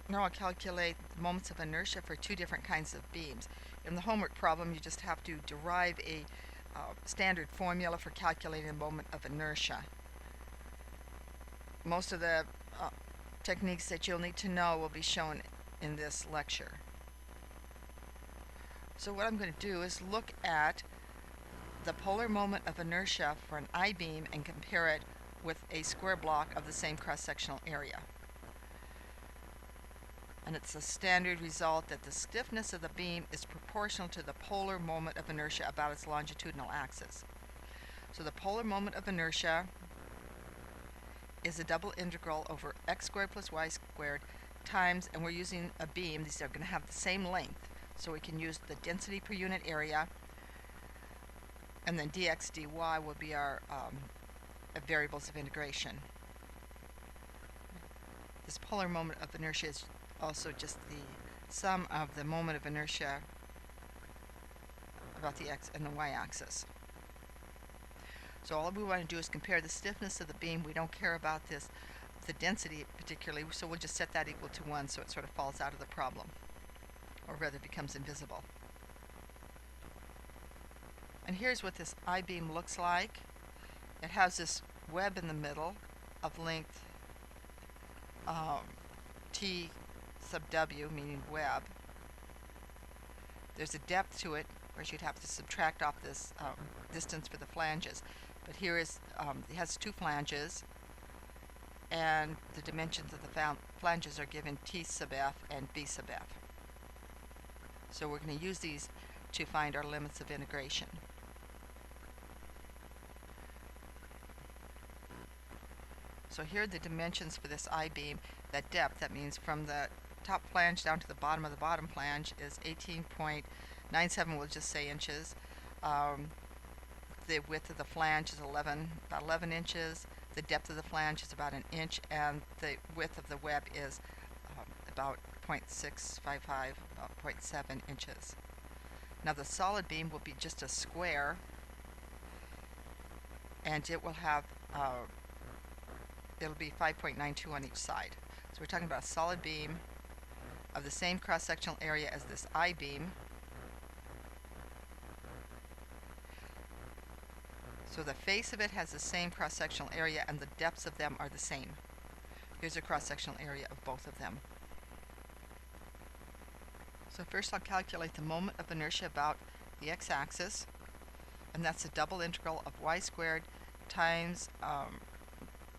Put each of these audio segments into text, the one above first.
Now I'll calculate the moments of inertia for two different kinds of beams. In the homework problem, you just have to derive a standard formula for calculating the moment of inertia. Most of the techniques that you'll need to know will be shown in this lecture. So what I'm going to do is look at the polar moment of inertia for an I-beam and compare it with a square block of the same cross-sectional area. And it's a standard result that the stiffness of the beam is proportional to the polar moment of inertia about its longitudinal axis. So the polar moment of inertia is a double integral over x squared plus y squared times, and we're using a beam, these are going to have the same length, so we can use the density per unit area, and then dx dy will be our variables of integration. This polar moment of inertia is also just the sum of the moment of inertia about the x and the y-axis. So all we want to do is compare the stiffness of the beam. We don't care about the density particularly, so we'll just set that equal to 1 so it sort of falls out of the problem, or rather becomes invisible. And here's what this I-beam looks like. It has this web in the middle of length T sub W, meaning web. There's a depth to it, where you'd have to subtract off this distance for the flanges. But here is, it has two flanges, and the dimensions of the flanges are given T sub F and B sub F. So we're going to use these to find our limits of integration. So here are the dimensions for this I-beam. That depth, that means from the top flange down to the bottom of the bottom flange, is 18.97, we'll just say inches. The width of the flange is about 11 inches. The depth of the flange is about an inch, and the width of the web is about 0.655, about 0.7 inches. Now the solid beam will be just a square, and it will have it'll be 5.92 on each side. So we're talking about a solid beam of the same cross-sectional area as this I-beam. So the face of it has the same cross-sectional area, and the depths of them are the same. Here's a cross-sectional area of both of them. So first I'll calculate the moment of inertia about the x-axis, and that's a double integral of y squared times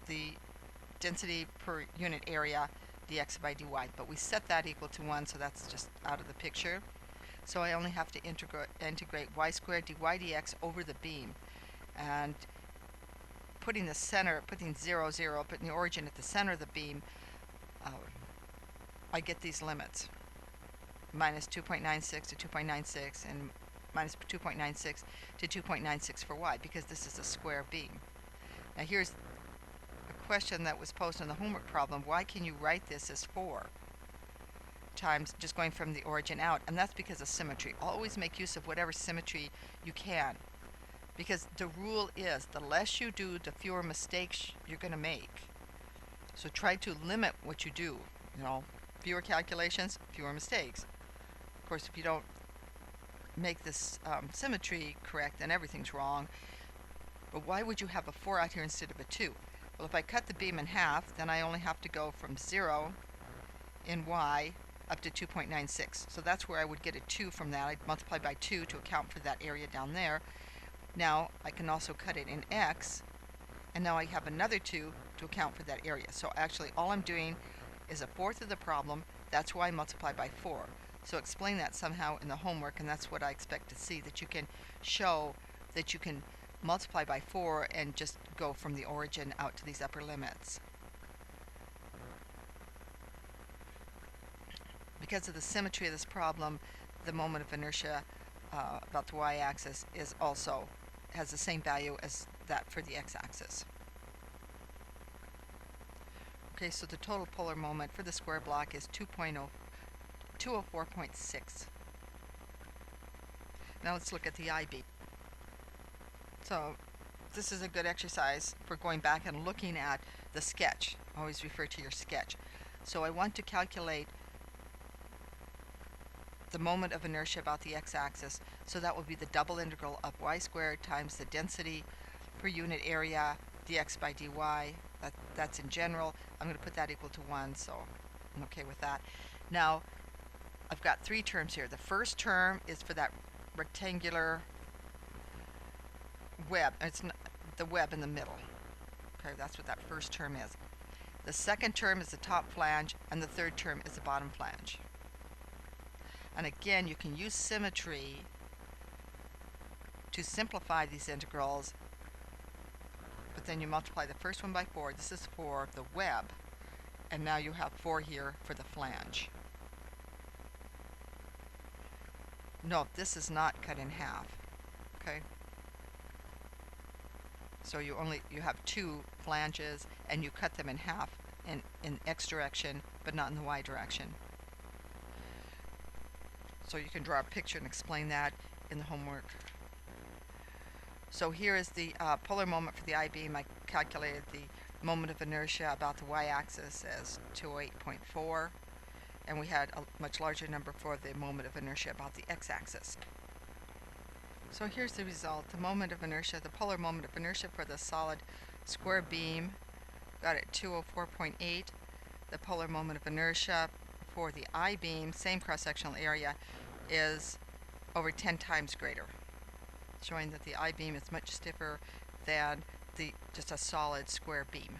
the density per unit area dx by dy, but we set that equal to 1, so that's just out of the picture. So I only have to integrate y squared dy dx over the beam, and putting the center, putting 0, 0, putting the origin at the center of the beam, I get these limits, minus 2.96 to 2.96 and minus 2.96 to 2.96 for y, because this is a square beam. Now here's question that was posed in the homework problem. Why can you write this as 4 times just going from the origin out? And that's because of symmetry. Always make use of whatever symmetry you can, because the rule is the less you do, the fewer mistakes you're going to make. So try to limit what you do. Fewer calculations, fewer mistakes. Of course, if you don't make this symmetry correct, then everything's wrong. But why would you have a 4 out here instead of a 2? Well, if I cut the beam in half, then I only have to go from 0 in y up to 2.96. So that's where I would get a 2 from that. I'd multiply by 2 to account for that area down there. Now I can also cut it in x, and now I have another 2 to account for that area. So actually all I'm doing is a fourth of the problem. That's why I multiply by 4. So explain that somehow in the homework, and that's what I expect to see, that you can show that you can multiply by 4 and just go from the origin out to these upper limits. Because of the symmetry of this problem, the moment of inertia about the y-axis has the same value as that for the x-axis. Okay, so the total polar moment for the square block is 204.6. Now let's look at the I-beam. So this is a good exercise for going back and looking at the sketch. Always refer to your sketch. So I want to calculate the moment of inertia about the x-axis, so that will be the double integral of y squared times the density per unit area dx by dy. That's in general. I'm going to put that equal to 1, so I'm okay with that. Now, I've got three terms here. The first term is for that rectangular web. It's the web in the middle. Okay, that's what that first term is. The second term is the top flange, and the third term is the bottom flange. And again, you can use symmetry to simplify these integrals, but then you multiply the first one by 4. This is for the web, and now you have 4 here for the flange. Note, this is not cut in half. Okay? So you have 2 flanges, and you cut them in half in x direction, but not in the y direction. So you can draw a picture and explain that in the homework. So here is the polar moment for the I-beam. I calculated the moment of inertia about the y-axis as 208.4, and we had a much larger number for the moment of inertia about the x-axis. So here's the result. The moment of inertia, the polar moment of inertia for the solid square beam, got it 204.8. The polar moment of inertia for the I-beam, same cross-sectional area, is over 10 times greater, showing that the I-beam is much stiffer than just a solid square beam.